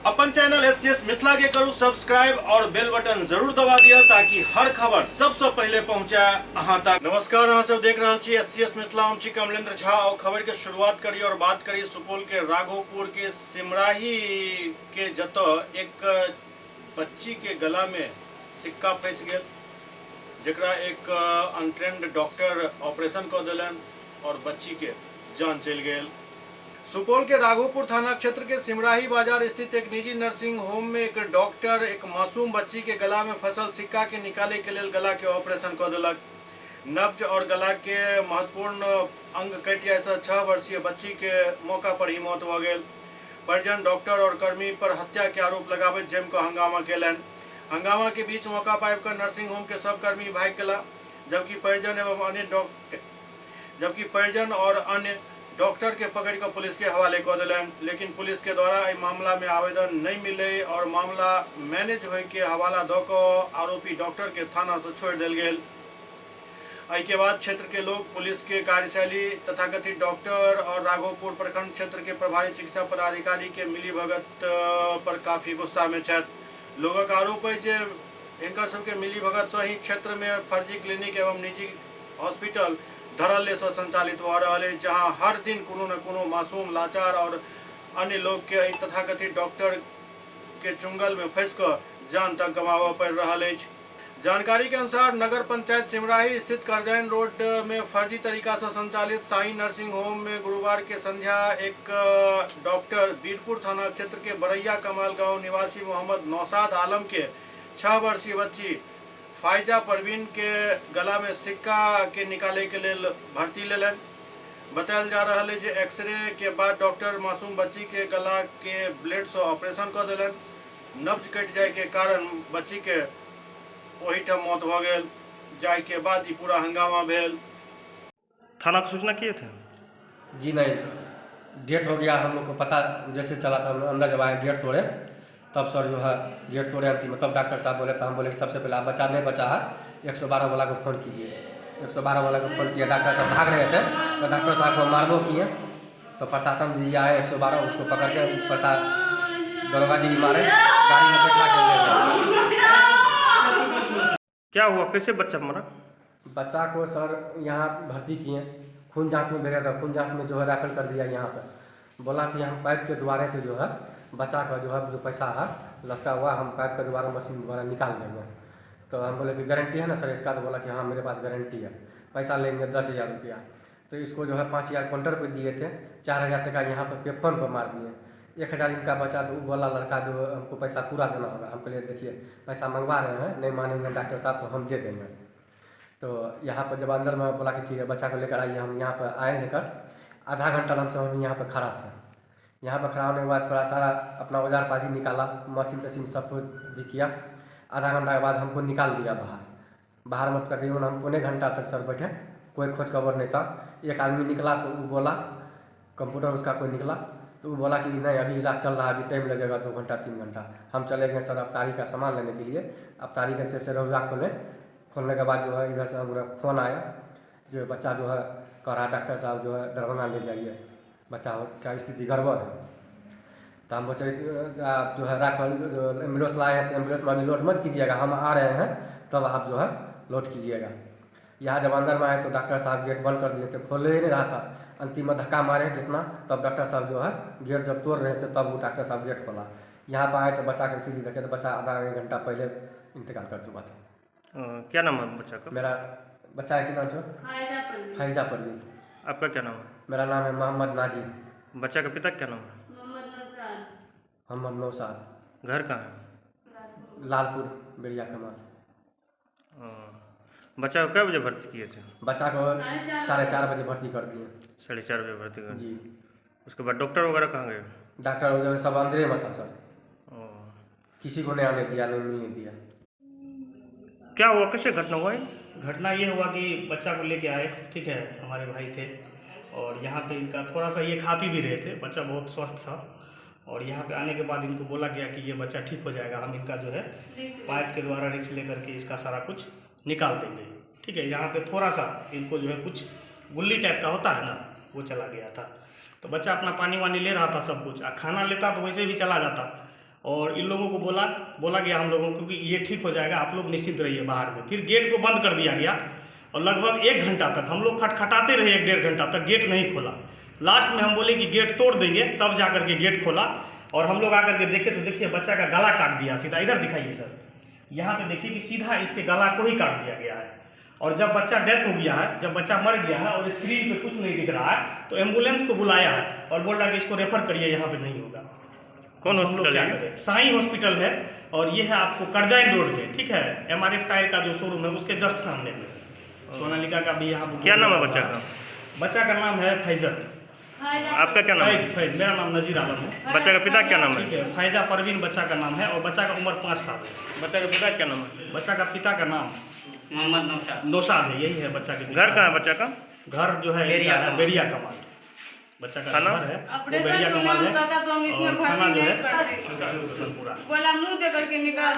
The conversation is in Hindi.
अपन चैनल एससीएस मिथिला के करू सब्सक्राइब और बेल बटन जरूर दबा दिया ताकि हर खबर सबसे पहले पहुंचे अहां तक। नमस्कार, अहां सब देख रहा छी एससीएस मिथिला। हम छी कमलेंद्र झा और खबर के शुरुआत करी और बात करी सुपौल के राघोपुर के सिमराही के जतो एक बच्ची के गला में सिक्का फंस गया, जरा एक अनट्रेंड डॉक्टर ऑपरेशन कर दिलन और बच्ची के जान चल गई। सुपौल के राघोपुर थाना क्षेत्र के सिमराही बाजार स्थित एक निजी नर्सिंग होम में एक डॉक्टर एक मासूम बच्ची के गला में फसल सिक्का के निकाले के लिए गला के ऑपरेशन कर दिलक। नब्ज और गला के महत्वपूर्ण अंग कटि जाए से 6 वर्षीय बच्ची के मौका पर ही मौत हो गई। परिजन डॉक्टर और कर्मी पर हत्या के आरोप लगावे जम को हंगामा केलन। हंगामा के बीच मौका पाबि कर नर्सिंग होम के सब कर्मी भाग गेला, जबकि परिजन और अन्य डॉक्टर के पकड़ कर पुलिस के हवाले कर दिलन। लेकिन पुलिस के द्वारा इस मामला में आवेदन नहीं मिले और मामला मैनेज होय के हवाला दो को आरोपी डॉक्टर के थाना से छोड़ दिल गए। के बाद क्षेत्र के लोग पुलिस के कार्यशैली तथाकथित डॉक्टर और राघोपुर प्रखंड क्षेत्र के प्रभारी चिकित्सा पदाधिकारी के मिलीभगत पर काफी गुस्सा में छथि। लोगक आरोप है जे इनकर सबके मिलीभगत से ही क्षेत्र में फर्जी क्लिनिक एवं निजी हॉस्पिटल धड़ल्ले से संचालित हो रहा है, जहां हर दिन कोनो न कोनो मासूम लाचार और अन्य लोग के तथाकथित डॉक्टर के चुंगल में फंस कर जान तक गंवावा पड़ रहा है। जानकारी के अनुसार नगर पंचायत सिमराही स्थित करजैन रोड में फर्जी तरीका से संचालित साई नर्सिंग होम में गुरुवार के संध्या एक डॉक्टर बीरपुर थाना क्षेत्र के बरैया कमाल गांव निवासी मोहम्मद नौशाद आलम के 6 वर्षीय बच्ची फाइजा परवीन के गला में सिक्का के निकाले के लिए भर्ती लेलन। बताया जा रहा है जो एक्सरे के बाद डॉक्टर मासूम बच्ची के गला के ब्लेड से ऑपरेशन कर दिलन। नब्ज कट जाए के कारण बच्ची के वही ठम मौत हो गई। जाए के बाद ये पूरा हंगामा भेल। थाना को सूचना किए थे? जी नहीं, डेट हो गया, हम लोग को पता जैसे चला था, हम अंदर जब आए गेट तोड़े तब सर जो है गेट तोड़े मतलब डॉक्टर साहब बोले तो हम बोले कि सबसे पहले आप बच्चा नहीं बचा है 112 वाला को फ़ोन कीजिए। 112 वाला को फ़ोन किया, डॉक्टर साहब भाग रहे थे तो डॉक्टर साहब को मारबो किए तो प्रशासन जी आए 112 उसको पकड़ के दरोगा जी भी मारे, गाड़ी में बैठा के ले गए। क्या हुआ, कैसे बच्चा मरा? बच्चा को सर यहाँ भर्ती किए, खून जाँच में भेजा था, खून जाँच में जो है रेफर कर दिया यहाँ पर। बोला कि हम पाइप के द्वारे से जो है बच्चा का जो पैसा है लसका हुआ हम पाइप के द्वारा मशीन द्वारा निकाल देंगे। तो हम बोले कि गारंटी है ना सर इसका? तो बोला कि हाँ मेरे पास गारंटी है, पैसा लेंगे 10,000 रुपया। तो इसको जो है 5,000 काउंटर पे दिए थे, 4,000 टका यहाँ पर पे फोन पर मार दिए। 1,000 इनका बचा तो वो बोला लड़का जो हमको पैसा पूरा देना होगा। हम कहले देखिए पैसा मंगवा रहे हैं, नहीं मानेंगे डॉक्टर साहब तो हम दे देंगे। तो यहाँ पर जब अंदर में बोला कि ठीक है बच्चा को लेकर आइए, हम यहाँ पर आए लेकर आधा घंटा लमसम हम यहाँ पर खड़ा थे। यहाँ पर खड़ा होने के बाद थोड़ा सारा अपना औजार पाती निकाला, मशीन तशीन सब कुछ किया। आधा घंटा के बाद हमको निकाल दिया बाहर में तकरीबन हम पौने घंटा तक सर बैठे, कोई खोज खबर नहीं था। एक आदमी निकला तो वो बोला कंप्यूटर उसका कोई निकला तो वो बोला कि नहीं अभी इलाज चल रहा है, अभी टाइम लगेगा 2 घंटा 3 घंटा। हम चले गए सर अवतारी का सामान लेने के लिए। अवतारी के से रोजा खोलने के बाद जो है इधर से हमारा फ़ोन आया जो बच्चा जो है कह रहा डॉक्टर साहब जो है दरभंगा ले जाइए, बच्चा क्या स्थिति गड़बड़ है। तो हम बच्चे आप जो है जो एम्बुलेंस लाए हैं तो एम्बुलेंस में अभी लोड मत कीजिएगा, हम आ रहे हैं तब आप जो है लोड कीजिएगा। यहाँ जब अंदर में आए तो डॉक्टर साहब गेट बंद कर दिए थे, खोले ही नहीं रहा था। अंतिम में धक्का मारे जितना तब डॉक्टर साहब जो है गेट जब तोड़ रहे थे तब वो डॉक्टर साहब गेट खोला। यहाँ पर आए तो बच्चा की स्थिति देखे तो बच्चा आधा 1 घंटा पहले इंतकाल कर चुका था। क्या नाम है बच्चा का? मेरा बच्चा है कि नाम जो फाइजा परवीन। आपका क्या नाम है? मेरा नाम है मोहम्मद नाजिब। बच्चा का पिता क्या नाम है? मोहम्मद नौशाद। घर कहाँ है? लालपुर बेड़िया कमाल। बच्चा को कै बजे भर्ती किए थे? बच्चा को 4:30 बजे भर्ती कर दिए। 4:30 बजे भर्ती कर जी। उसके बाद डॉक्टर वगैरह कहाँ गए? डॉक्टर जो सब अंदर में था सर, किसी को नहीं आने दिया, नहीं मिलने दिया। क्या हुआ, कैसे घटना हुआ? घटना ये हुआ कि बच्चा को लेके आए, ठीक है, हमारे भाई थे और यहाँ पे इनका थोड़ा सा ये खा पी भी रहे थे, बच्चा बहुत स्वस्थ था। और यहाँ पे आने के बाद इनको बोला गया कि ये बच्चा ठीक हो जाएगा, हम इनका जो है पाइप के द्वारा रिक्स लेकर के इसका सारा कुछ निकाल देंगे, ठीक है। यहाँ पे थोड़ा सा इनको जो है कुछ गुल्ली टाइप का होता है ना, वो चला गया था। तो बच्चा अपना पानी वानी ले रहा था सब कुछ, खाना लेता तो वैसे भी चला जाता। और इन लोगों को बोला गया हम लोगों को कि ये ठीक हो जाएगा, आप लोग निश्चिंत रहिए बाहर में। फिर गेट को बंद कर दिया गया और लगभग 1 घंटा तक हम लोग खटखटाते रहे, 1-1.5 घंटा तक गेट नहीं खोला। लास्ट में हम बोले कि गेट तोड़ देंगे, तब जा करके गेट खोला और हम लोग आकर के देखे तो देखिए बच्चा का गला काट दिया सीधा। इधर दिखाइए सर, यहाँ पे देखिए कि सीधा इसके गला को ही काट दिया गया है। और जब बच्चा डेथ हो गया है, जब बच्चा मर गया है और स्क्रीन पे कुछ नहीं दिख रहा है, तो एम्बुलेंस को बुलाया है और बोल रहा है कि इसको रेफर करिए, यहाँ पे नहीं होगा। कौन हम लोग क्या हॉस्पिटल है? करें? साई हॉस्पिटल है और ये है आपको करजाइन रोड पे, ठीक है, MRF टायर का जो शोरूम है उसके जस्ट सामने में। सोनालिका का भी यहाँ क्या नाम है बच्चा का? बच्चा का नाम है फैजल। आपका क्या नाम है? फैज, मेरा नाम नजीर आलम है। बच्चा का पिता क्या नाम ठीक है? है, फैजा परवीन बच्चा का नाम है और बच्चा का उम्र 5 साल है। बच्चा का पिता क्या नाम है? बच्चा का पिता का नाम मोहम्मद नौशाद है, यही है बच्चा के घर कहाँ है बच्चा का? घर जो है बेरिया कमाल। बच्चा का थाना? घर है वो बेरिया कमाल है और थाना जो है पूरा बोला मुंह दे करके निकाल